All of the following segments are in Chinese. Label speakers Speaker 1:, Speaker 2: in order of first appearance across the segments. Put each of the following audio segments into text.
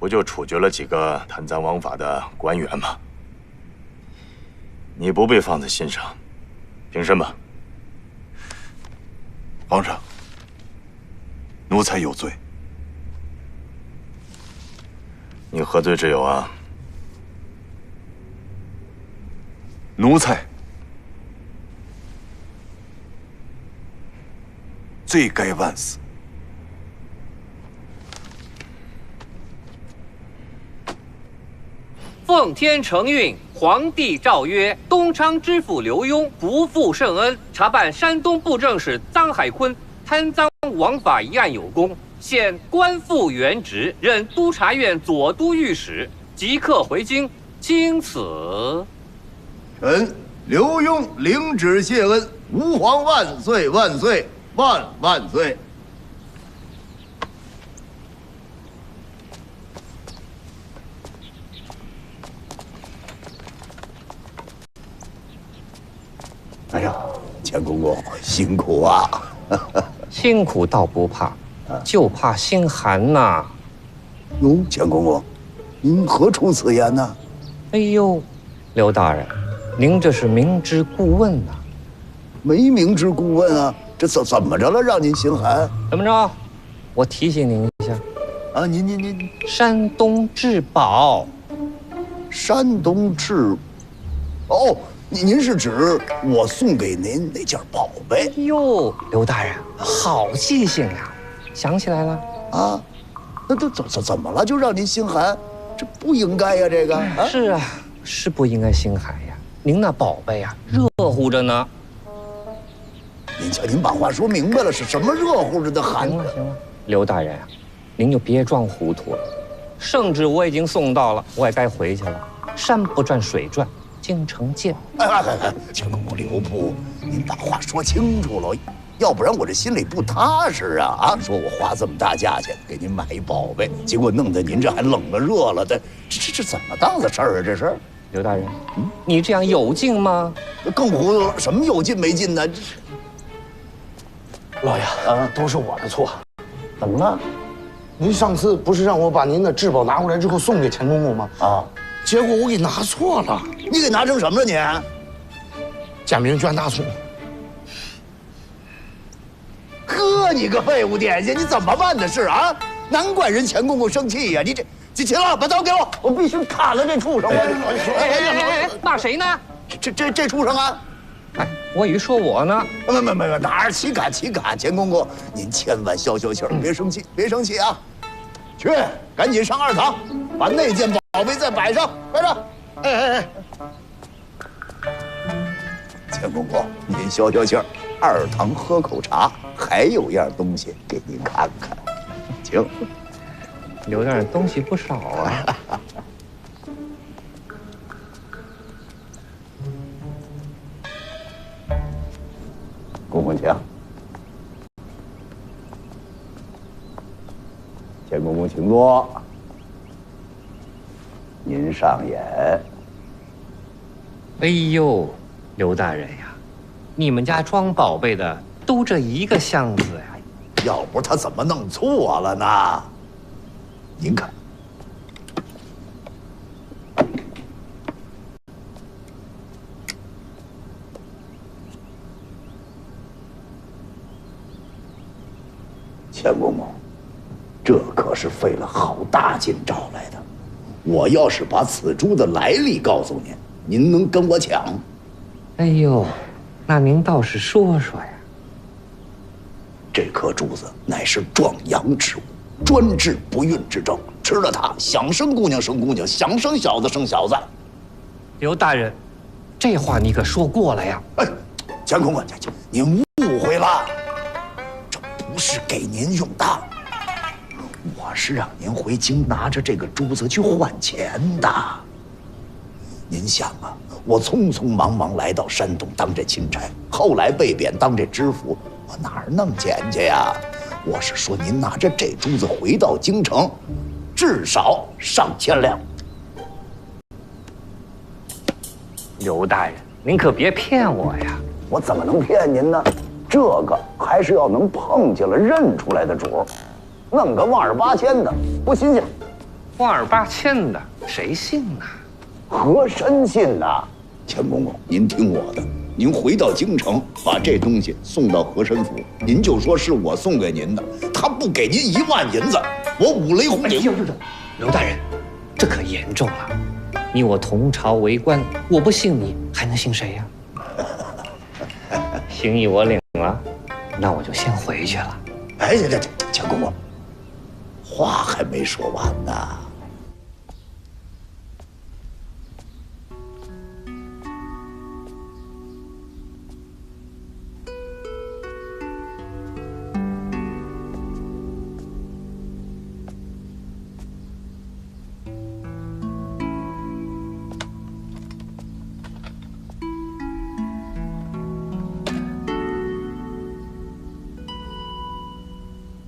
Speaker 1: 不就处决了几个贪赃枉法的官员吗？你不被放在心上，平身吧。
Speaker 2: 皇上，奴才有罪。
Speaker 1: 你何罪之有啊？
Speaker 2: 奴才罪该万死。
Speaker 3: 奉天承运，皇帝诏曰：东昌知府刘墉不负圣恩，查办山东布政使臧海坤贪赃枉法一案有功，现官复原职，任督察院左都御史，即刻回京。经此，
Speaker 4: 臣刘墉领旨谢恩，吾皇万岁万岁万万岁！
Speaker 5: 哎呀，钱公公辛苦啊！
Speaker 3: 辛苦倒不怕，就怕心寒呐。
Speaker 5: 哟，钱公公，您何出此言呢？
Speaker 3: 哎呦，刘大人，您这是明知故问呐。
Speaker 5: 没明知故问啊，这怎么着了？让您心寒？
Speaker 3: 怎么着？我提醒您一下。
Speaker 5: 啊，您，
Speaker 3: 山东至宝。
Speaker 5: 山东至，哦。您是指我送给您那件宝贝？
Speaker 3: 哟，刘大人，好记性呀，想起来了
Speaker 5: 啊？那都怎么了？就让您心寒？这不应该呀，这个。啊
Speaker 3: 是啊，是不应该心寒呀。您那宝贝呀，热乎着呢。
Speaker 5: 您瞧，您把话说明白了，是什么热乎着的寒？
Speaker 3: 行了，刘大人啊，您就别装糊涂了。圣旨我已经送到了，我也该回去了。山不转水转。京城见。
Speaker 5: 钱公公留步，您把话说清楚了，要不然我这心里不踏实啊！说我花这么大价钱给您买一宝贝，结果弄得您这还冷了热了的，这怎么当的事儿啊？这是
Speaker 3: 刘大人，你这样有劲吗？
Speaker 5: 更糊涂了，什么有劲没劲呢？
Speaker 6: 老爷，都是我的错。
Speaker 5: 怎么了？
Speaker 6: 您上次不是让我把您的至宝拿过来之后送给钱公公吗？
Speaker 5: 啊。
Speaker 6: 结果我给拿错了，
Speaker 5: 你给拿成什么了你？
Speaker 6: 假名捐大葱。
Speaker 5: 呵，你个废物点心，你怎么办的事啊？难怪人钱公公生气呀！你这秦了，把刀给我，我必须砍了这畜生！
Speaker 3: 骂谁呢？
Speaker 5: 这畜生啊！
Speaker 3: 哎，我以为说我呢。
Speaker 5: 没，哪儿岂敢！钱公公，您千万消气儿，别生气啊！去，赶紧上二堂，把那件宝贝再摆上，快点！哎，钱公公，您消气儿，二堂喝口茶，还有样东西给您看看，请。
Speaker 3: 刘大人东西不少啊。
Speaker 5: 公公请。钱公公请坐。您上演。
Speaker 3: 哎呦，刘大人呀，你们家装宝贝的都这一个箱子呀？
Speaker 5: 要不他怎么弄错了呢？您看，钱公公，这可是费了好大劲找来的。我要是把此珠的来历告诉您，您能跟我抢？
Speaker 3: 哎呦，那您倒是说说呀。
Speaker 5: 这颗珠子乃是壮阳之物，专治不孕之症，吃了它，想生姑娘生姑娘，想生小子生小子。
Speaker 3: 刘大人，这话你可说过了呀？
Speaker 5: 哎，钱公公，您误会了，这不是给您用的。我是让您回京拿着这个珠子去换钱的。您想啊，我匆匆忙忙来到山东当这钦差，后来被贬当这知府，我哪儿弄钱去呀？我是说，您拿着这珠子回到京城，至少上千两。
Speaker 3: 刘大人，您可别骗我呀！
Speaker 5: 我怎么能骗您呢？这个还是要能碰见了认出来的主，弄个128千的不新鲜。
Speaker 3: 话儿八千的，谁信呢？
Speaker 5: 和珅信呐。钱公公，您听我的，您回到京城，把这东西送到和珅府，您就说是我送给您的。他不给您1万银子，我五雷轰顶。
Speaker 3: 刘大人，这可严重了。你我同朝为官，我不信你，还能信谁呀？心意我领了，那我就先回去了。
Speaker 5: 哎，这钱公公，话还没说完呢。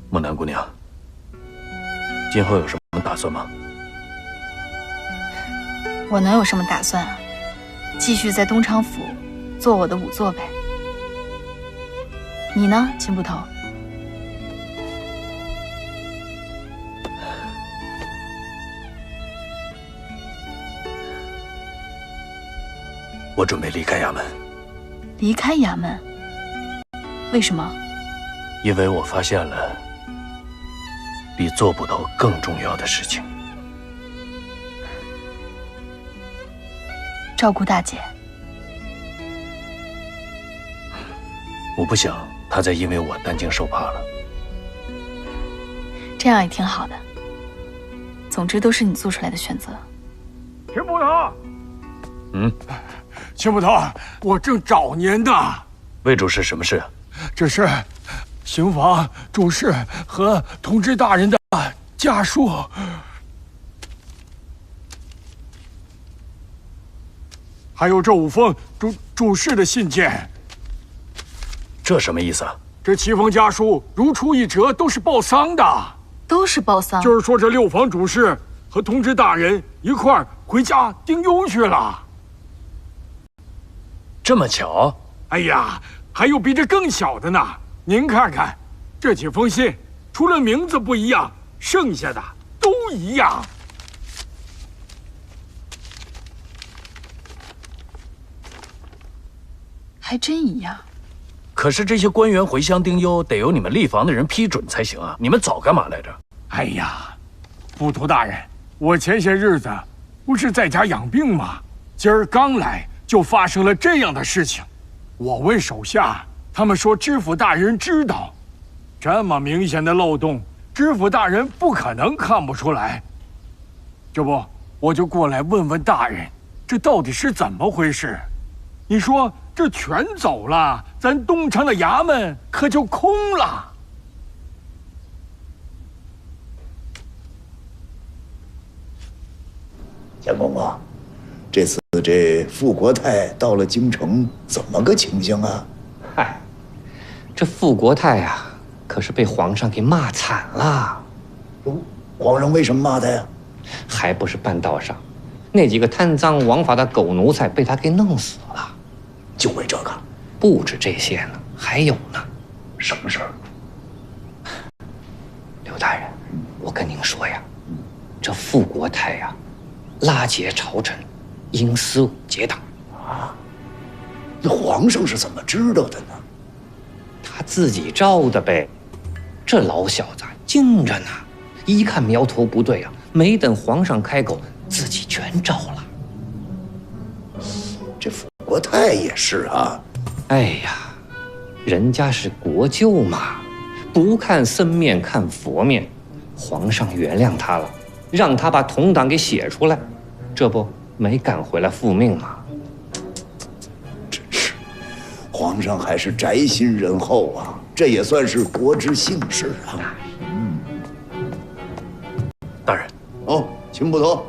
Speaker 1: 木南姑娘，今后有什么打算吗？
Speaker 7: 我能有什么打算啊？继续在东昌府做我的仵作呗。你呢，秦捕头？
Speaker 1: 我准备离开衙门。
Speaker 7: 离开衙门？为什么？
Speaker 1: 因为我发现了比做捕头更重要的事情。
Speaker 7: 照顾大姐。
Speaker 1: 我不想她再因为我担惊受怕了。
Speaker 7: 这样也挺好的。总之都是你做出来的选择。
Speaker 8: 秦捕头，秦捕头，我正找您呢。
Speaker 1: 魏主事，什么事？
Speaker 8: 这是刑房主事和同知大人的家书。还有这5封主事的信件。
Speaker 1: 这什么意思啊？
Speaker 8: 这7封家书如出一辙，都是报丧的。
Speaker 7: 都是报丧？
Speaker 8: 就是说这6房主事和同知大人一块儿回家丁忧去了。
Speaker 1: 这么巧？
Speaker 8: 哎呀，还有比这更小的呢。您看看，这几封信，除了名字不一样，剩下的都一样。
Speaker 7: 还真一样。
Speaker 1: 可是这些官员回乡丁忧，得由你们立房的人批准才行啊！你们早干嘛来着？
Speaker 8: 哎呀，捕头大人，我前些日子不是在家养病吗？今儿刚来，就发生了这样的事情。我问手下，他们说知府大人知道，这么明显的漏洞，知府大人不可能看不出来。这不，我就过来问问大人，这到底是怎么回事？你说这全走了，咱东昌的衙门可就空了。
Speaker 5: 钱公公，这次这傅国泰到了京城，怎么个情形啊？
Speaker 3: 嗨，这傅国泰呀，可是被皇上给骂惨了。
Speaker 5: 皇上为什么骂他呀？
Speaker 3: 还不是半道上，那几个贪赃枉法的狗奴才被他给弄死了。
Speaker 5: 就为这个？
Speaker 3: 不止这些呢，还有呢。
Speaker 5: 什么事儿？
Speaker 3: 刘大人，我跟您说呀，这傅国泰呀，拉劫朝臣，因私结党
Speaker 5: 啊。那皇上是怎么知道的呢？
Speaker 3: 他自己招的呗。这老小子精着呢，一看苗头不对啊，没等皇上开口，自己全招了。
Speaker 5: 这傅国泰也是啊。
Speaker 3: 哎呀，人家是国舅嘛，不看僧面看佛面，皇上原谅他了，让他把同党给写出来，这不没赶回来复命吗？
Speaker 5: 真是，皇上还是宅心仁厚啊，这也算是国之幸事啊。
Speaker 1: 大人。
Speaker 5: 哦，秦捕头。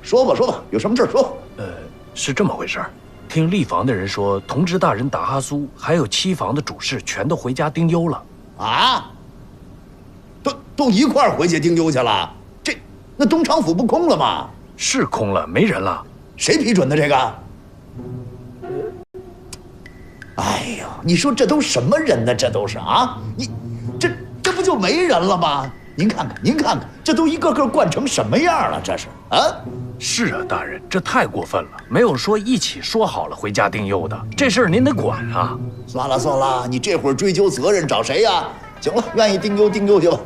Speaker 5: 说吧，有什么事说。
Speaker 1: 是这么回事儿。听立房的人说，同知大人达哈苏还有7房的主事全都回家丁忧了。
Speaker 5: 啊？都一块儿回去丁忧去了？那东昌府不空了吗？
Speaker 1: 是空了，没人了。
Speaker 5: 谁批准的这个？哎呀，你说这都什么人呢？这都是啊！这不就没人了吗？您看看，这都一个个惯成什么样了？这是啊！
Speaker 1: 是啊，大人，这太过分了，没有说一起说好了回家定幼的，这事儿您得管啊！
Speaker 5: 算了，你这会儿追究责任找谁呀？行了，愿意定幼去吧。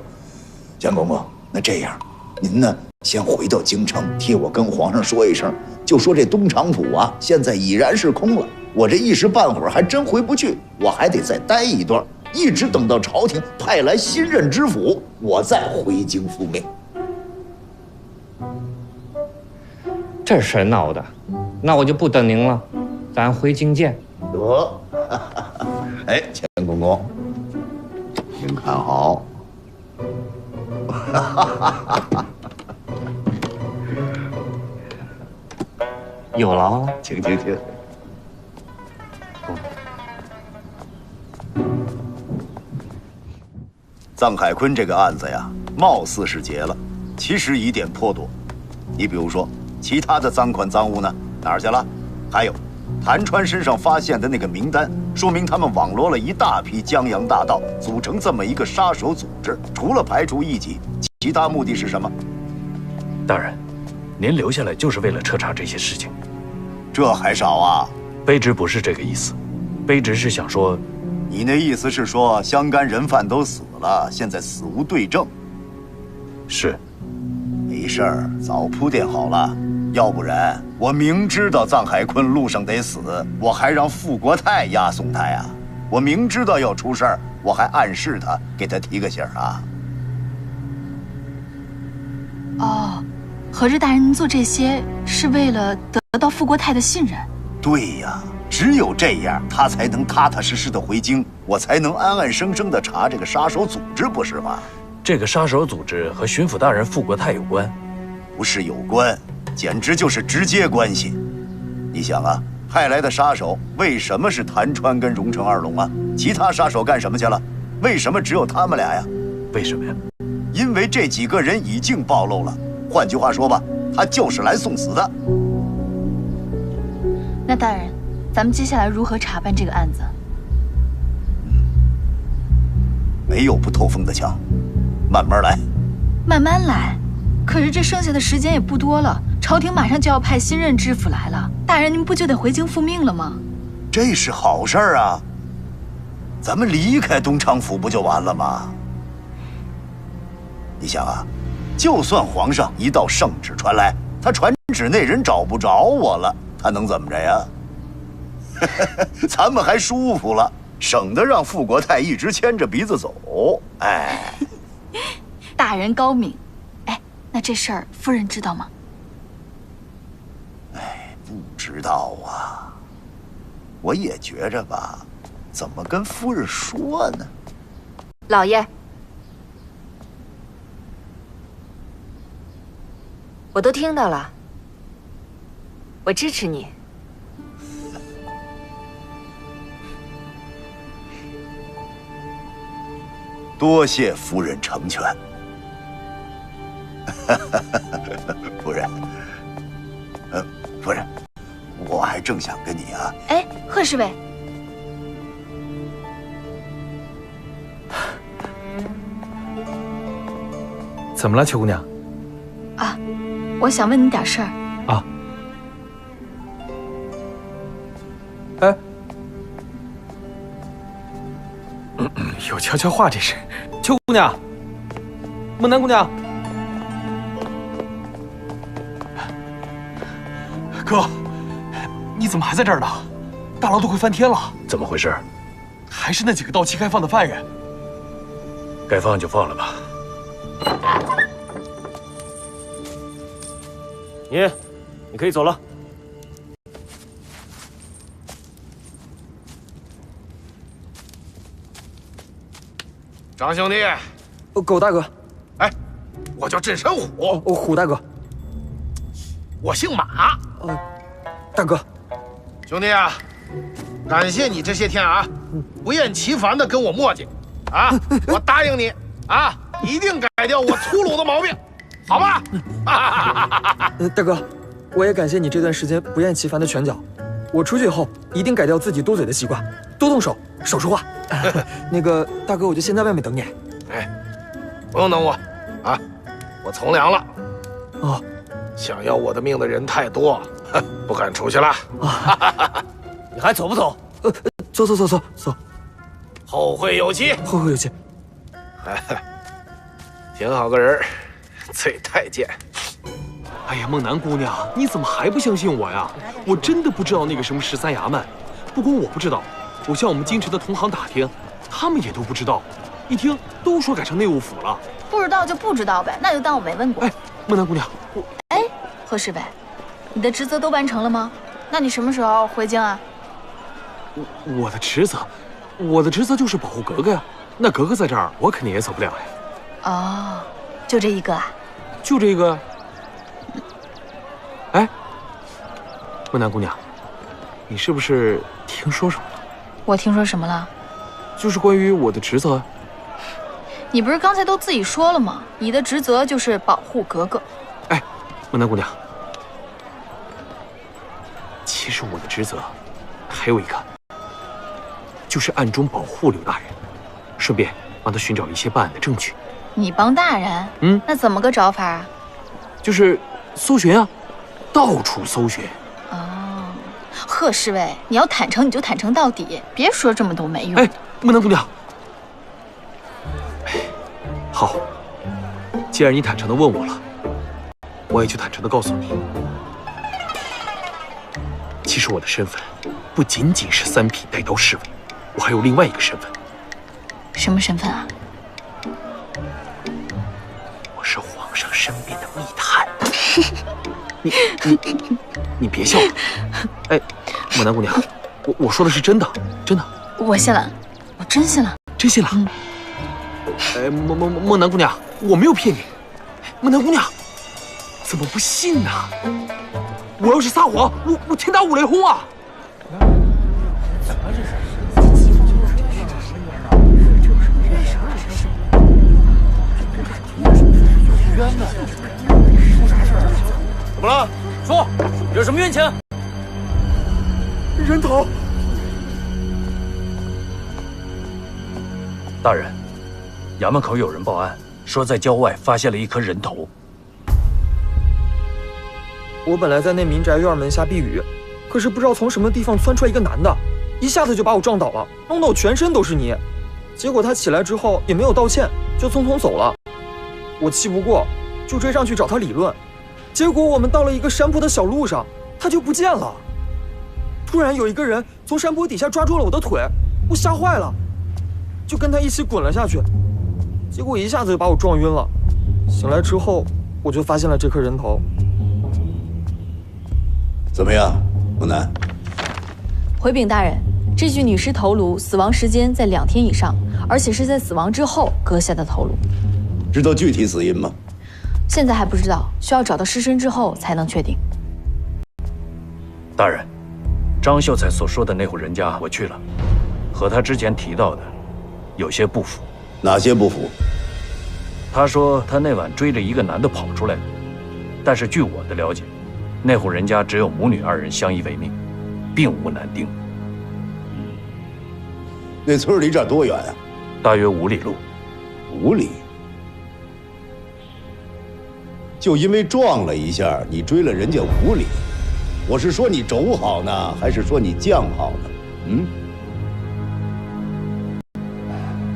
Speaker 5: 蒋公公，那这样，您呢先回到京城，替我跟皇上说一声，就说这东厂府啊，现在已然是空了。我这一时半会儿还真回不去，我还得再待一段，一直等到朝廷派来新任知府，我再回京复命。
Speaker 3: 这事儿闹的，那我就不等您了，咱回京见。
Speaker 5: 得，哎，钱公公，您看好。
Speaker 3: 有劳了，
Speaker 5: 请。
Speaker 2: 臧海坤这个案子呀，貌似是结了，其实疑点颇多。你比如说，其他的赃款赃物呢，哪儿去了？还有，谭川身上发现的那个名单，说明他们网罗了一大批江洋大盗，组成这么一个杀手组织。除了排除异己，其他目的是什么？
Speaker 1: 大人，您留下来就是为了彻查这些事情。
Speaker 2: 这还少啊？
Speaker 1: 卑职不是这个意思，卑职是想说，
Speaker 2: 你那意思是说，湘甘人犯都死了，现在死无对证。
Speaker 1: 是。
Speaker 2: 没事儿，早铺垫好了。要不然，我明知道臧海坤路上得死，我还让傅国泰押送他呀。我明知道要出事儿，我还暗示他，给他提个醒啊。
Speaker 7: 哦，合着大人您做这些是为了得到傅国泰的信任？
Speaker 2: 对呀，只有这样，他才能踏踏实实的回京，我才能安安生生的查这个杀手组织，不是吗？
Speaker 1: 这个杀手组织和巡抚大人傅国泰有关？
Speaker 2: 不是有关，简直就是直接关系。你想啊，派来的杀手为什么是谭川跟荣成二龙啊？其他杀手干什么去了？为什么只有他们俩呀？
Speaker 1: 为什么呀？
Speaker 2: 因为这几个人已经暴露了。换句话说吧，他就是来送死的。
Speaker 7: 那大人，咱们接下来如何查办这个案子？
Speaker 2: 没有不透风的墙，慢慢来。
Speaker 7: 慢慢来。可是这剩下的时间也不多了，朝廷马上就要派新任知府来了，大人您不就得回京复命了吗？
Speaker 2: 这是好事儿啊，咱们离开东厂府不就完了吗？你想啊，就算皇上一道圣旨传来，他传旨那人找不着我了，他能怎么着呀？咱们还舒服了，省得让傅国泰一直牵着鼻子走。哎，
Speaker 7: 大人高明。哎，那这事儿夫人知道吗？
Speaker 2: 哎，不知道啊。我也觉着吧，怎么跟夫人说呢？
Speaker 9: 老爷，我都听到了，我支持你。
Speaker 2: 多谢夫人成全。夫人，夫人，我还正想跟你啊。
Speaker 7: 哎，贺侍卫，
Speaker 10: 怎么了，邱姑娘？
Speaker 7: 啊，我想问你点事儿。
Speaker 10: 啊。哎，有悄悄话，这是。邱姑娘，孟南姑娘。
Speaker 11: 哥，你怎么还在这儿呢？大牢都快翻天了！
Speaker 1: 怎么回事？
Speaker 11: 还是那几个到期该放的犯人。
Speaker 1: 该放就放了吧。
Speaker 10: 你可以走了。
Speaker 11: 张兄弟，
Speaker 10: 狗大哥。
Speaker 11: 哎，我叫镇神虎。
Speaker 10: 虎大哥。
Speaker 11: 我姓马。
Speaker 10: 大哥。
Speaker 11: 兄弟啊，感谢你这些天啊，不厌其烦的跟我磨叽，啊，我答应你啊，一定改掉我粗鲁的毛病，好吧？
Speaker 10: 大哥，我也感谢你这段时间不厌其烦的拳脚，我出去以后一定改掉自己多嘴的习惯，多动手，少说话。那个大哥，我就先在外面等你。
Speaker 11: 哎，不用等我，啊，我从良了。
Speaker 10: 哦，
Speaker 11: 想要我的命的人太多，不敢出去了。
Speaker 1: 你还走不走？
Speaker 10: 走。
Speaker 11: 后会有期。
Speaker 10: 后会有期。
Speaker 11: 挺好个人，崔太监。
Speaker 12: 哎呀，梦楠姑娘，你怎么还不相信我呀？我真的不知道那个什么13衙门，不光我不知道，我向我们京城的同行打听，他们也都不知道。一听都说改成内务府了。
Speaker 7: 不知道就不知道呗，那就当我没问过。
Speaker 12: 哎，梦楠姑娘，
Speaker 7: 贺侍卫，你的职责都完成了吗？那你什么时候回京啊？
Speaker 12: 我的职责就是保护格格呀。那格格在这儿，我肯定也走不了呀。
Speaker 7: 哦，就这一个啊？
Speaker 12: 就这个。哎，梦楠姑娘，你是不是听说什么了？
Speaker 7: 我听说什么了？
Speaker 12: 就是关于我的职责。
Speaker 7: 你不是刚才都自己说了吗？你的职责就是保护格格。
Speaker 12: 哎，梦楠姑娘，其实我的职责还有一个，就是暗中保护刘大人，顺便帮他寻找一些办案的证据。
Speaker 7: 你帮大人？那怎么个找法啊？
Speaker 12: 就是搜寻啊，到处搜寻。
Speaker 7: 哦，贺侍卫，你要坦诚你就坦诚到底，别说这么多没用。
Speaker 12: 哎，梦楠姑娘，好，既然你坦诚的问我了，我也就坦诚的告诉你，其实我的身份不仅仅是3品带刀侍卫，我还有另外一个身份。
Speaker 7: 什么身份啊？
Speaker 12: 我是皇上身边的密探。你别笑了。哎，梦楠姑娘，我说的是真的，真的。
Speaker 7: 我信了，我真信了。
Speaker 12: 真信了？哎，梦楠姑娘，我没有骗你。梦楠姑娘，怎么不信呢？我要是撒谎，我天打五雷轰啊！
Speaker 1: 怎么了？说，有什么冤情？
Speaker 10: 人头。
Speaker 1: 大人，衙门口有人报案，说在郊外发现了一颗人头。
Speaker 10: 我本来在那民宅院门下避雨，可是不知道从什么地方窜出来一个男的，一下子就把我撞倒了，弄得我全身都是泥。结果他起来之后也没有道歉，就匆匆走了。我气不过，就追上去找他理论。结果我们到了一个山坡的小路上，他就不见了。突然有一个人从山坡底下抓住了我的腿，我吓坏了，就跟他一起滚了下去。结果一下子就把我撞晕了。醒来之后，我就发现了这颗人头。
Speaker 5: 怎么样，梦楠？
Speaker 13: 回禀大人，这具女尸头颅死亡时间在2天以上，而且是在死亡之后割下的头颅。
Speaker 5: 知道具体死因吗？
Speaker 13: 现在还不知道，需要找到尸身之后才能确定。
Speaker 1: 大人，张秀才所说的那户人家我去了，和他之前提到的有些不符。
Speaker 5: 哪些不符？
Speaker 1: 他说他那晚追着一个男的跑出来的，但是据我的了解，那户人家只有母女2人相依为命，并无男丁。
Speaker 5: 那村离这儿多远啊？
Speaker 1: 大约5里路。
Speaker 5: 5里？就因为撞了一下，你追了人家5里？我是说你轴好呢，还是说你将好呢？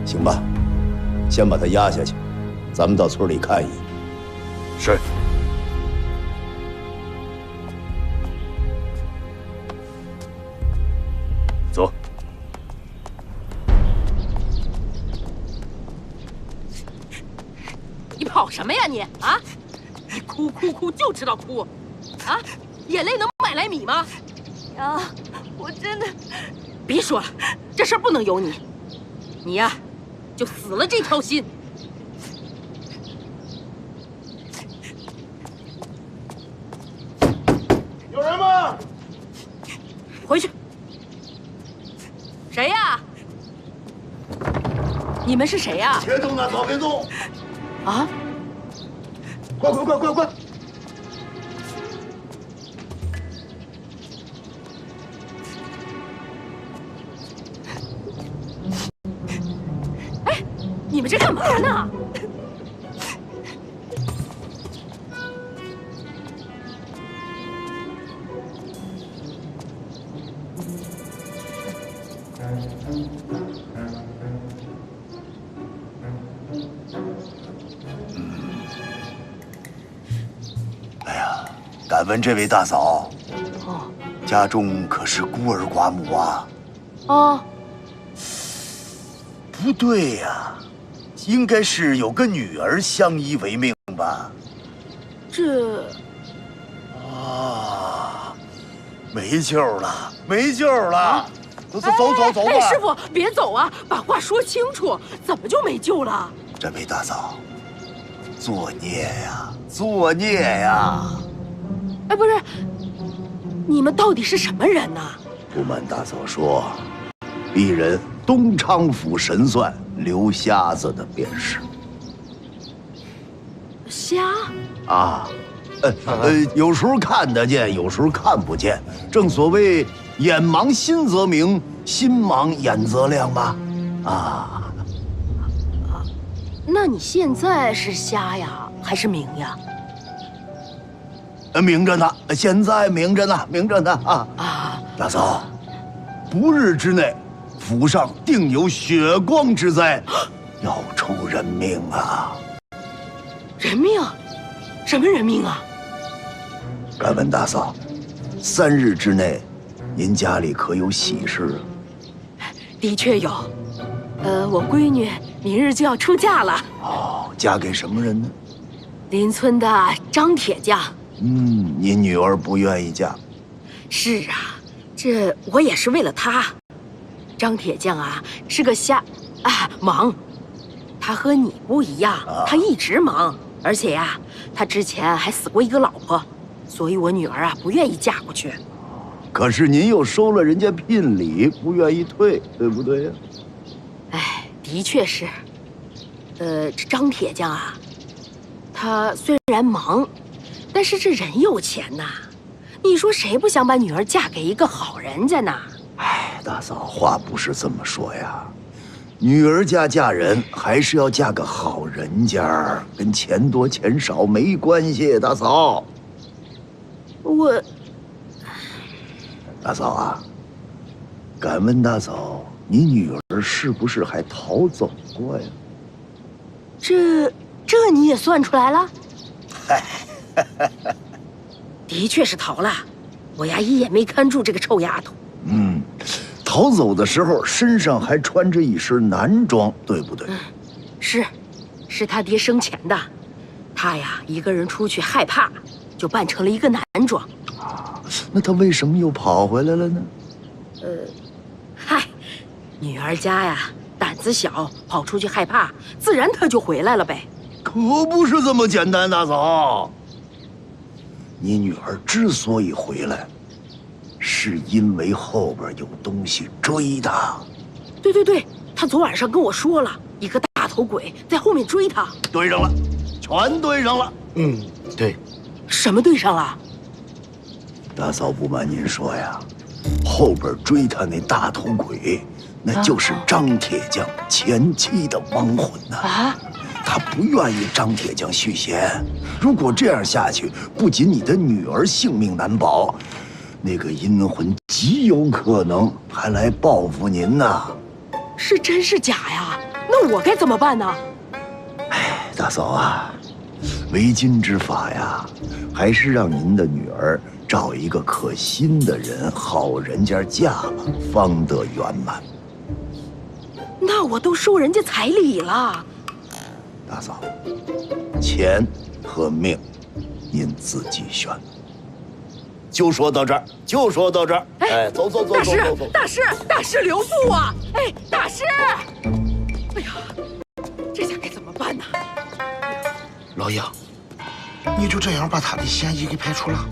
Speaker 5: 行吧，先把他压下去，咱们到村里看一眼。
Speaker 1: 是。走。
Speaker 14: 你跑什么呀你啊？你哭就知道哭，啊？眼泪能买来米吗？
Speaker 9: 啊，我真的……
Speaker 14: 别说了，这事儿不能由你，你呀，就死了这条心。
Speaker 4: 有人吗？
Speaker 14: 回去。谁呀？你们是谁呀？
Speaker 4: 别动那草，别动！
Speaker 14: 啊！
Speaker 4: 快！
Speaker 14: 哎，你们这干嘛呢？
Speaker 2: 敢问这位大嫂，家中可是孤儿寡母啊？
Speaker 14: 哦，
Speaker 2: 不对呀，应该是有个女儿相依为命吧？
Speaker 14: 这
Speaker 2: 啊，没救了，没救了！走吧。
Speaker 14: 哎，师傅，别走啊，把话说清楚，怎么就没救了？
Speaker 2: 这位大嫂，作孽呀，作孽呀！
Speaker 14: 哎，不是，你们到底是什么人呢？
Speaker 2: 不瞒大嫂说，鄙人东昌府神算刘瞎子的便是。
Speaker 14: 瞎
Speaker 2: 啊，有时候看得见，有时候看不见。正所谓眼盲心则明，心盲眼则亮吧？啊，
Speaker 14: 那你现在是瞎呀，还是明呀？
Speaker 2: 明着呢，现在明着呢，明着呢啊！大嫂，不日之内，府上定有血光之灾，要出人命啊！
Speaker 14: 人命？什么人命啊？
Speaker 2: 敢问大嫂，3日之内，您家里可有喜事啊？
Speaker 14: 的确有，我闺女明日就要出嫁了。
Speaker 2: 哦，嫁给什么人呢？
Speaker 14: 邻村的张铁匠。
Speaker 2: 您女儿不愿意嫁。
Speaker 14: 是啊，这我也是为了她。张铁匠啊，是个忙。他和你不一样，他一直忙，而且呀，他之前还死过一个老婆，所以我女儿啊不愿意嫁过去。
Speaker 2: 可是您又收了人家聘礼，不愿意退，对不对呀？
Speaker 14: 哎，的确是。这张铁匠啊，他虽然忙，但是这人有钱呐。你说谁不想把女儿嫁给一个好人家呢？
Speaker 2: 哎，大嫂，话不是这么说呀。女儿家嫁人还是要嫁个好人家，跟钱多钱少没关系。大嫂，大嫂啊，敢问大嫂，你女儿是不是还逃走过呀？
Speaker 14: 这你也算出来了？的确是逃了，我呀一眼没看住这个臭丫头。逃走的时候身上还穿着一身男装，对不对？是他爹生前的。他呀一个人出去害怕，就扮成了一个男装。
Speaker 2: 那他为什么又跑回来了呢？
Speaker 14: 女儿家呀胆子小，跑出去害怕，自然他就回来了呗。可不是这么简单，大嫂。你女儿之所以回来，是因为后边有东西追她。对，她昨晚上跟我说了，一个大头鬼在后面追她。对上了，全对上了。对。什么对上了？大嫂，不瞒您说呀，后边追她那大头鬼，那就是张铁匠前妻的亡魂呐。他不愿意张铁匠续弦，如果这样下去，不仅你的女儿性命难保，那个阴魂极有可能还来报复您呐。是真是假呀？那我该怎么办呢？大嫂啊，为今之法呀，还是让您的女儿找一个可心的人，好人家嫁了，方得圆满。那我都收人家彩礼了。大嫂，钱和命，您自己选。就说到这儿，走。大师留步啊！大师！哎呀，这下该怎么办呢？
Speaker 4: 老爷，你就这样把他的嫌疑给排除了？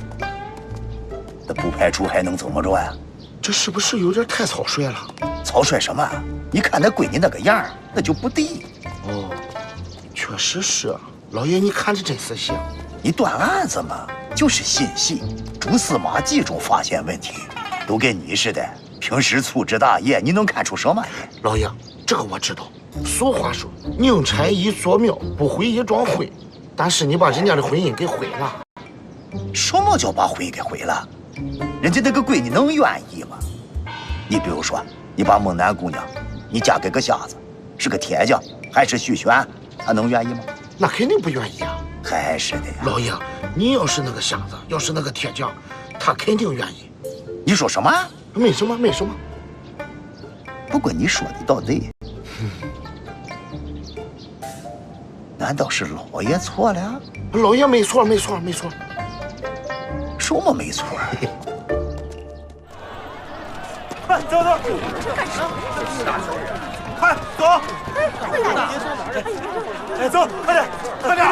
Speaker 2: 那不排除还能怎么着呀？
Speaker 4: 这是不是有点太草率了？
Speaker 2: 草率什么？你看那闺女那个样，那就不对。
Speaker 4: 确实是，老爷，你看着真仔细。
Speaker 2: 你断案子嘛，就是心细，蛛丝马迹中发现问题，都跟你似的，平时粗枝大叶，你能看出什么？
Speaker 4: 老爷，这个我知道。俗话说，宁拆一座庙，不毁一桩婚。但是你把人家的婚姻给毁了。
Speaker 2: 什么叫把婚给毁了？人家那个闺女能愿意吗？你比如说，你把孟南姑娘，你嫁给个瞎子，是个铁匠，还是续弦，她能愿意吗？
Speaker 4: 那肯定不愿意啊。
Speaker 5: 还是的呀。
Speaker 4: 老爷，你要是那个瞎子，要是那个铁匠，他肯定愿意。
Speaker 5: 你说什么？
Speaker 4: 没什么，没什么。
Speaker 5: 不过你说的倒对。难道是老爷错了？
Speaker 4: 老爷没错，没错，没错。
Speaker 5: 什么没错？
Speaker 15: 快走走！快走！哎，走，快点，快点！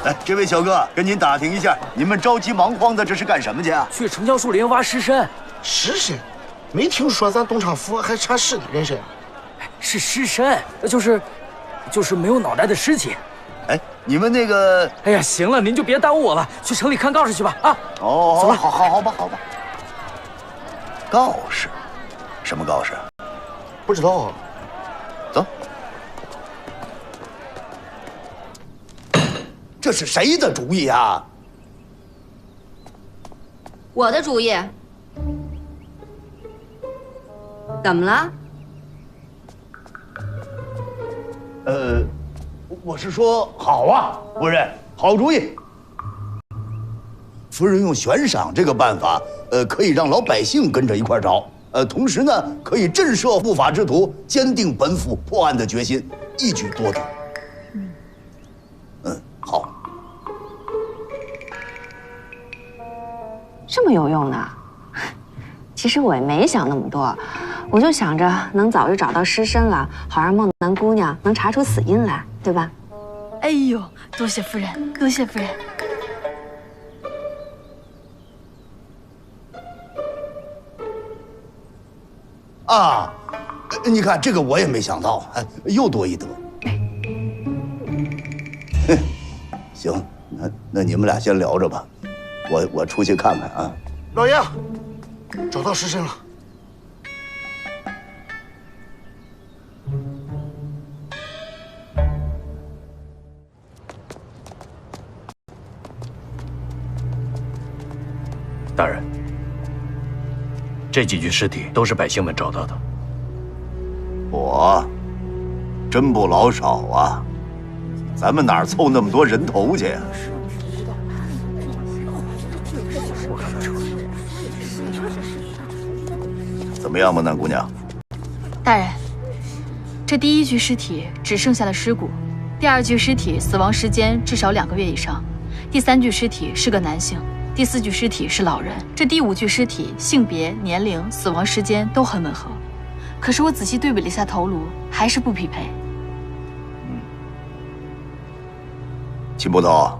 Speaker 2: 来，这位小哥，跟您打听一下，你们着急忙慌的这是干什么去啊？
Speaker 15: 去城郊树林挖尸参。
Speaker 4: 尸参？没听说咱东昌府还产尸的人参。
Speaker 15: 是尸参，就是没有脑袋的尸体。
Speaker 2: 哎，你们那个……
Speaker 15: 哎呀，行了，您就别耽误我了，去城里看告示去吧。啊，
Speaker 2: 哦，
Speaker 15: 走了，
Speaker 2: 好吧。告示？什么告示？
Speaker 4: 不知道。
Speaker 2: 走。
Speaker 5: 这是谁的主意啊？
Speaker 9: 我的主意。怎么了？
Speaker 5: 我是说，好啊，夫人，好主意。夫人用悬赏这个办法，可以让老百姓跟着一块找，同时呢，可以震慑不法之徒，坚定本府破案的决心，一举多得。好。
Speaker 9: 这么有用呢？其实我也没想那么多，我就想着能早日找到尸身了，好让梦南姑娘能查出死因来，对吧？
Speaker 7: 哎呦，多谢夫人，多谢夫人。
Speaker 5: 啊，你看这个我也没想到，又多一得。行，那你们俩先聊着吧，我出去看看啊。
Speaker 4: 老爷，找到尸身了。
Speaker 1: 大人，这几具尸体都是百姓们找到的。
Speaker 2: 真不老少啊！咱们哪儿凑那么多人头去呀？怎么样，孟南姑娘？
Speaker 7: 大人，这第一具尸体只剩下了尸骨，第二具尸体死亡时间至少2个月以上，第3具尸体是个男性，第4具尸体是老人，这第5具尸体性别、年龄、死亡时间都很吻合。可是我仔细对比了一下头颅，还是不匹配。
Speaker 2: 秦捕头，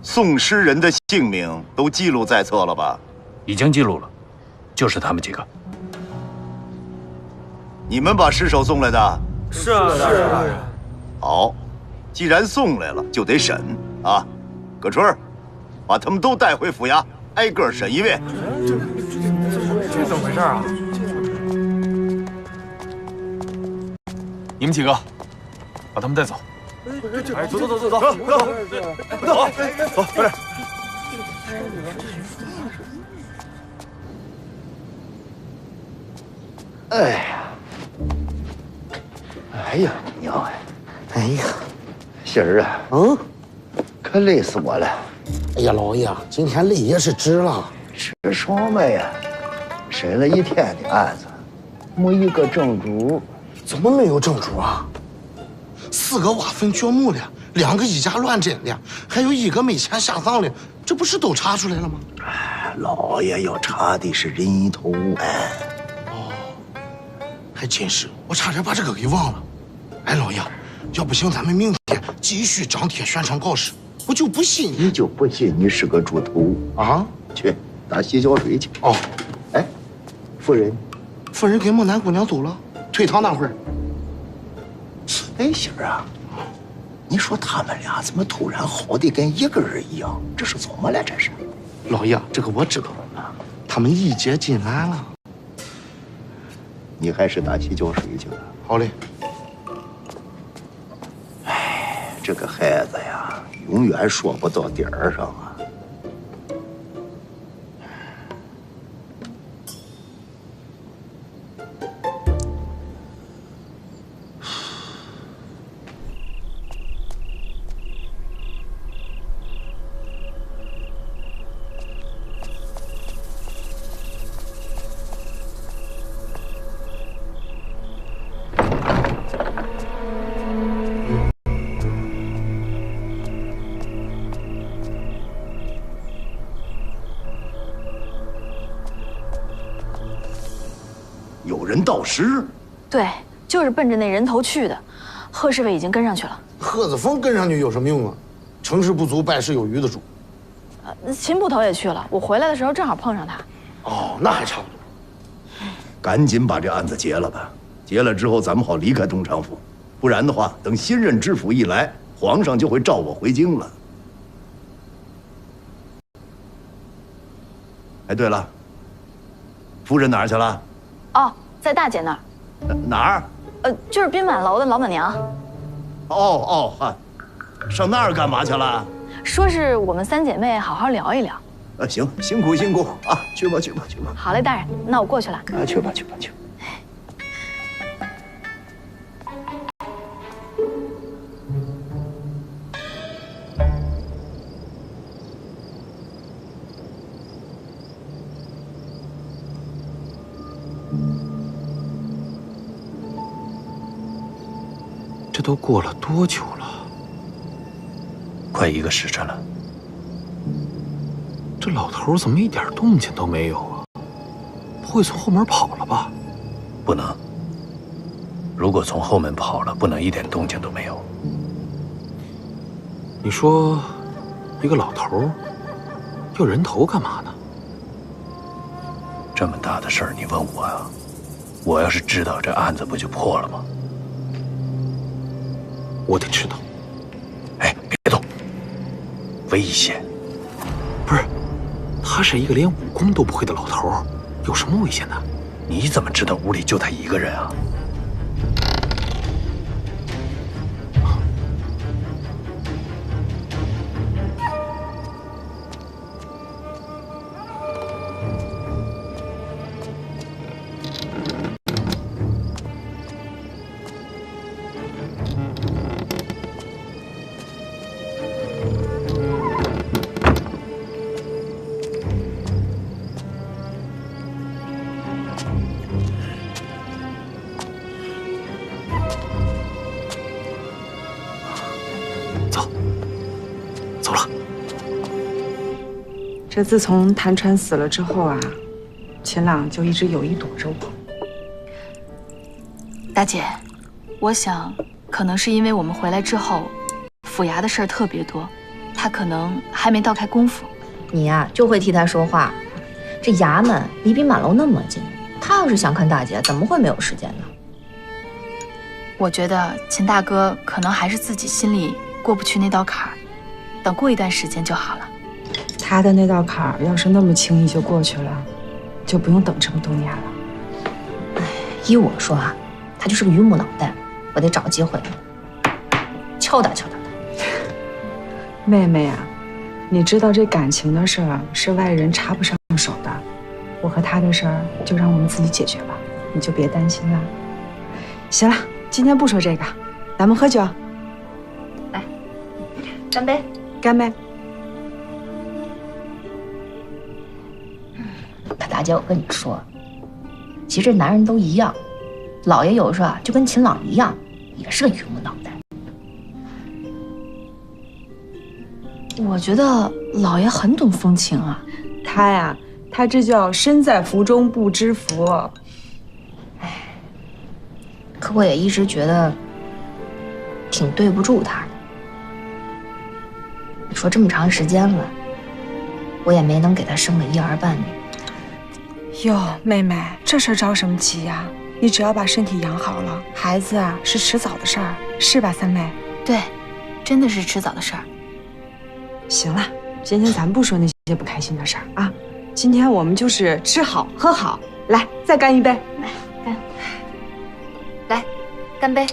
Speaker 2: 送尸人的姓名都记录在册了吧？
Speaker 1: 已经记录了，就是他们几个。
Speaker 2: 你们把尸首送来的？
Speaker 15: 是啊，大人。
Speaker 2: 好，既然送来了，就得审啊。葛春，把他们都带回府衙，挨个审一遍。
Speaker 12: 这怎么回事啊？你们几个，把他们带走。
Speaker 15: 哎，走，快点！
Speaker 5: 哎呀，娘哎呀，喜儿啊，可累死我了。
Speaker 4: 哎呀，老爷，今天累也是值了。
Speaker 5: 吃什么呀？审了一天的案子，没一个正主。
Speaker 4: 怎么没有正主啊？4个挖坟掘墓的，2个以假乱真的，还有1个没钱下葬的，这不是都查出来了吗？
Speaker 5: 老爷要查的是人头案。
Speaker 4: 还真是，我差点把这个给忘了。哎，老爷，要不行，咱们明天继续张贴宣传告示。我就不信
Speaker 5: 你就不信你是个猪头啊！去打洗脚水去。
Speaker 4: 哦，
Speaker 5: 哎，夫人
Speaker 4: 跟孟南姑娘走了，退堂那会儿。
Speaker 5: 哎，媳儿啊，你说他们俩怎么突然好的跟一个人一样？这是怎么了？这是？
Speaker 4: 老爷，这个我知道，他们一结金兰了。
Speaker 5: 你还是打洗脚水去吧。
Speaker 4: 好嘞。
Speaker 5: 哎，这个孩子呀，永远说不到点儿上啊。人盗尸？
Speaker 13: 对，就是奔着那人头去的。贺侍卫已经跟上去了。
Speaker 4: 贺子峰跟上去有什么用啊？成事不足败事有余的主。
Speaker 13: 秦捕头也去了，我回来的时候正好碰上他。
Speaker 4: 哦，那还差不多。
Speaker 5: 赶紧把这案子结了吧，结了之后咱们好离开东昌府，不然的话，等新任知府一来，皇上就会召我回京了。哎，对了，夫人哪儿去了？
Speaker 13: 哦，在大姐那儿。
Speaker 5: 哪儿？
Speaker 13: 就是宾满楼的老板娘。
Speaker 5: 上那儿干嘛去了？
Speaker 13: 说是我们三姐妹好好聊一聊。
Speaker 5: 行，辛苦辛苦啊，去吧。
Speaker 13: 好嘞，大人，那我过去了。
Speaker 5: 去吧。
Speaker 12: 这都过了多久了？
Speaker 1: 快1个时辰了。
Speaker 12: 这老头怎么一点动静都没有啊？不会从后门跑了吧？
Speaker 1: 不能。如果从后门跑了，不能一点动静都没有。
Speaker 12: 你说，一个老头要人头干嘛呢？
Speaker 1: 这么大的事儿，你问我呀？我要是知道，这案子不就破了吗？
Speaker 12: 我得知道。
Speaker 1: 哎，别动，危险！
Speaker 12: 不是，他是一个连武功都不会的老头，有什么危险的？
Speaker 1: 你怎么知道屋里就他一个人啊？
Speaker 16: 这自从谭川死了之后啊，秦朗就一直有意躲着我。
Speaker 7: 大姐，我想可能是因为我们回来之后，府衙的事儿特别多，他可能还没倒开功夫。
Speaker 9: 你呀，就会替他说话。这衙门离宾满楼那么近，他要是想看大姐，怎么会没有时间呢？
Speaker 7: 我觉得秦大哥可能还是自己心里过不去那道坎儿，等过一段时间就好了。
Speaker 16: 他的那道坎儿要是那么轻易就过去了，就不用等这么多年了。
Speaker 9: 依我说啊，他就是个榆木脑袋，我得找机会敲打敲打他。
Speaker 16: 妹妹啊，你知道这感情的事儿是外人插不上手的，我和他的事儿就让我们自己解决吧，你就别担心了。行了，今天不说这个，咱们喝酒。
Speaker 9: 来，干杯！
Speaker 16: 干杯！
Speaker 9: 可大姐，我跟你说，其实这男人都一样，老爷有时候啊就跟秦朗一样，也是个榆木脑袋。
Speaker 13: 我觉得老爷很懂风情啊。
Speaker 16: 他呀，他这叫身在福中不知福。
Speaker 9: 可我也一直觉得挺对不住他的。你说这么长时间了，我也没能给他生个一儿半女。
Speaker 16: 哟，妹妹，这事儿着什么急呀？你只要把身体养好了，孩子啊是迟早的事儿，是吧，三妹？
Speaker 7: 对，真的是迟早的事儿。
Speaker 16: 行了，今天咱不说那些不开心的事儿啊，今天我们就是吃好喝好，来，再干一杯。
Speaker 7: 来，干杯！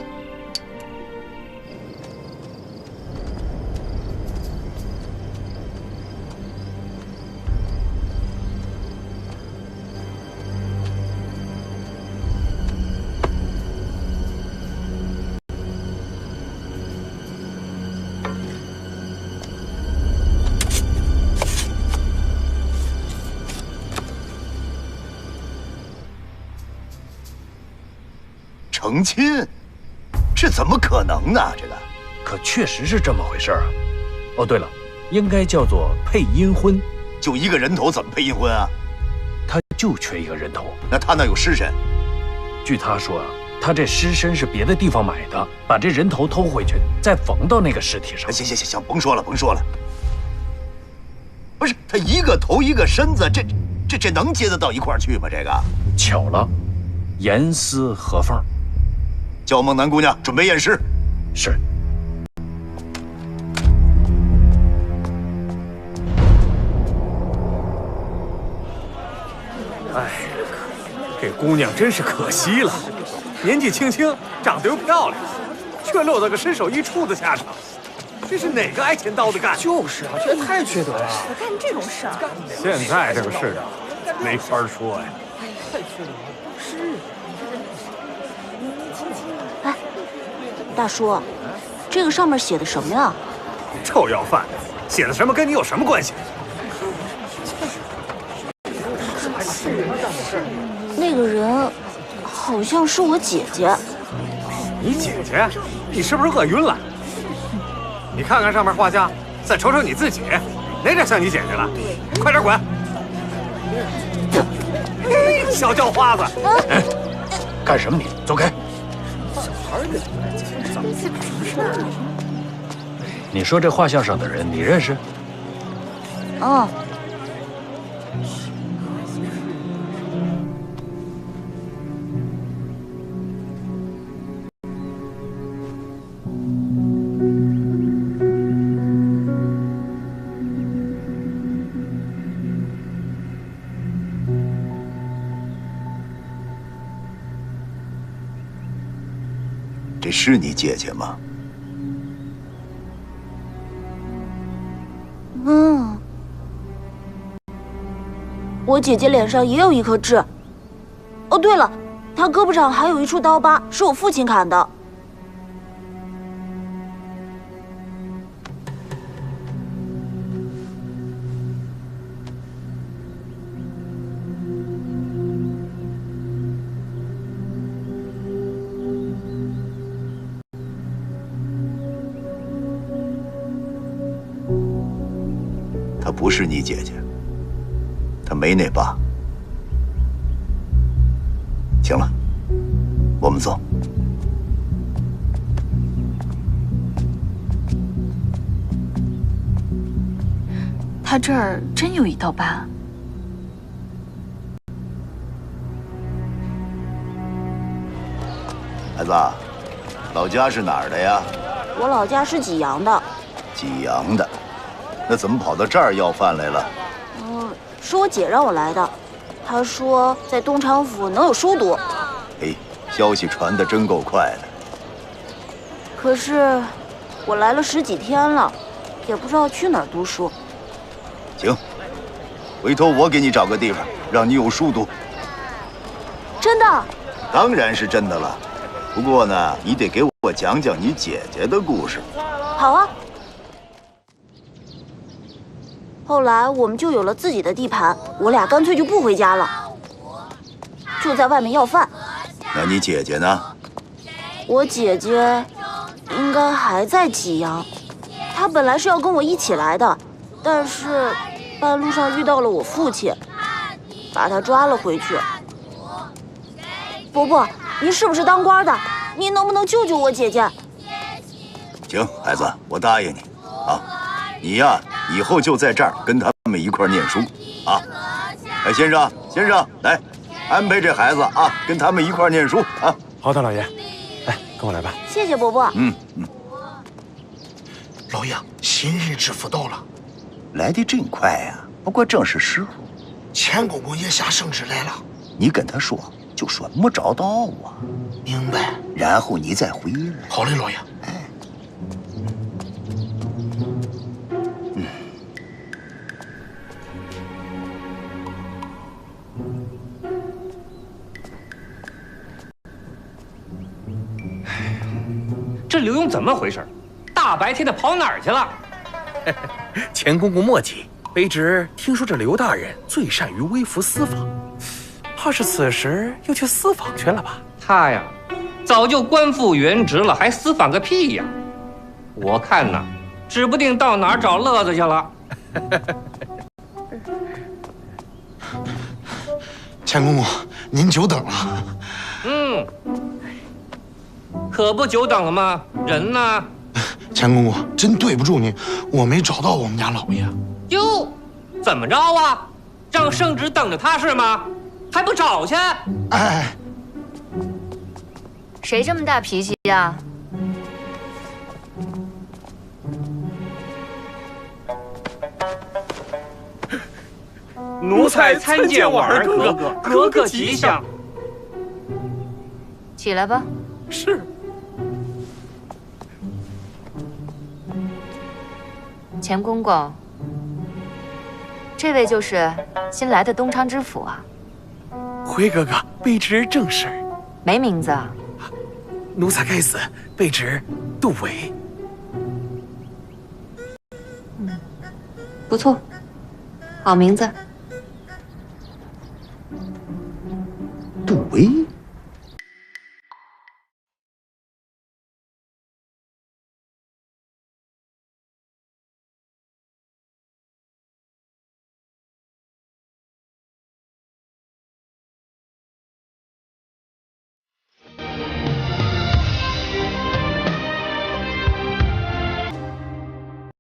Speaker 2: 成亲，这怎么可能呢？这个
Speaker 1: 可确实是这么回事啊。哦，对了，应该叫做配阴婚。
Speaker 2: 就一个人头怎么配阴婚啊？
Speaker 1: 他就缺一个人头。
Speaker 2: 那他那有尸身？
Speaker 1: 据他说啊，他这尸身是别的地方买的，把这人头偷回去，再缝到那个尸体上。
Speaker 2: 行，甭说了，甭说了。不是他一个头一个身子，这能接得到一块儿去吗？这个
Speaker 1: 巧了，严丝合缝。
Speaker 2: 叫孟南姑娘准备验尸。
Speaker 1: 是。
Speaker 12: 哎，这姑娘真是可惜了，年纪轻轻，长得又漂亮，却落得个身首异处的下场。这是哪个挨钱刀的干？
Speaker 10: 就是啊，这也太缺德了！
Speaker 17: 我干这种事儿，
Speaker 12: 现在这个世道，没法说呀。
Speaker 17: 太缺德了。是。
Speaker 14: 哎，大叔，这个上面写的什么呀？
Speaker 12: 臭要饭，写的什么跟你有什么关系？
Speaker 14: 那个人好像是我姐姐。
Speaker 12: 你姐姐？你是不是饿晕了？你看看上面画像，再瞅瞅你自己，哪点像你姐姐了？快点滚！小叫花子！
Speaker 1: 哎，干什么你？走开！
Speaker 10: 小孩儿怎么什么事儿？
Speaker 1: 你说这画像上的人你认识？
Speaker 14: 嗯。
Speaker 2: 这是你姐姐吗？
Speaker 14: 嗯，我姐姐脸上也有一颗痣。哦，对了，她胳膊上还有一处刀疤，是我父亲砍的。
Speaker 2: 她不是你姐姐，她没那疤。行了，我们走。
Speaker 7: 他这儿真有一道疤。
Speaker 2: 孩子，老家是哪儿的呀？
Speaker 14: 我老家是济阳的。
Speaker 2: 济阳的，那怎么跑到这儿要饭来了？
Speaker 14: 是我姐让我来的。她说在东昌府能有书读。
Speaker 2: 哎，消息传得真够快的。
Speaker 14: 可是我来了10几天了，也不知道去哪儿读书。
Speaker 2: 行，回头我给你找个地方，让你有书读。
Speaker 14: 真的？
Speaker 2: 当然是真的了。不过呢，你得给我讲讲你姐姐的故事。
Speaker 14: 好啊。后来我们就有了自己的地盘，我俩干脆就不回家了，就在外面要饭。
Speaker 2: 那你姐姐呢？
Speaker 14: 我姐姐应该还在济阳，她本来是要跟我一起来的，但是半路上遇到了我父亲，把她抓了回去。伯伯，您是不是当官的？您能不能救救我姐姐？
Speaker 2: 行，孩子，我答应你啊。你呀，以后就在这儿跟他们一块儿念书啊！哎，先生，来，安排这孩子啊，跟他们一块儿念书啊！
Speaker 12: 好的，老爷，来，跟我来吧。
Speaker 14: 谢谢伯伯。
Speaker 4: 老爷，新日之符到了，
Speaker 2: 来得真快呀！不过正是时候。
Speaker 4: 钱公公也下圣旨来了，
Speaker 2: 你跟他说，就说没找到啊。
Speaker 4: 明白。
Speaker 2: 然后你再回来。
Speaker 4: 好嘞，老爷。
Speaker 3: 这刘墉怎么回事？大白天的跑哪儿去了？
Speaker 12: 钱公公莫急，卑职听说这刘大人最善于微服私访，怕是此时又去私访去了吧？
Speaker 3: 他呀，早就官复原职了，还私访个屁呀！我看呐，指不定到哪儿找乐子去了。
Speaker 4: 钱公公，您久等了。
Speaker 3: 可不久等了吗？人呢？
Speaker 4: 钱公公，真对不住您，我没找到我们家老爷。
Speaker 3: 哟，怎么着啊？让圣旨等着他是吗？还不找去？
Speaker 4: 哎，
Speaker 7: 谁这么大脾气呀？
Speaker 3: 奴才参见婉儿哥哥，格格吉祥。
Speaker 7: 起来吧。
Speaker 12: 是。
Speaker 7: 钱公公，这位就是新来的东昌知府啊。
Speaker 12: 回哥哥，卑职正是。
Speaker 7: 没名字啊？
Speaker 12: 奴才该死，卑职杜伟。
Speaker 9: 不错，好名字。
Speaker 5: 杜维。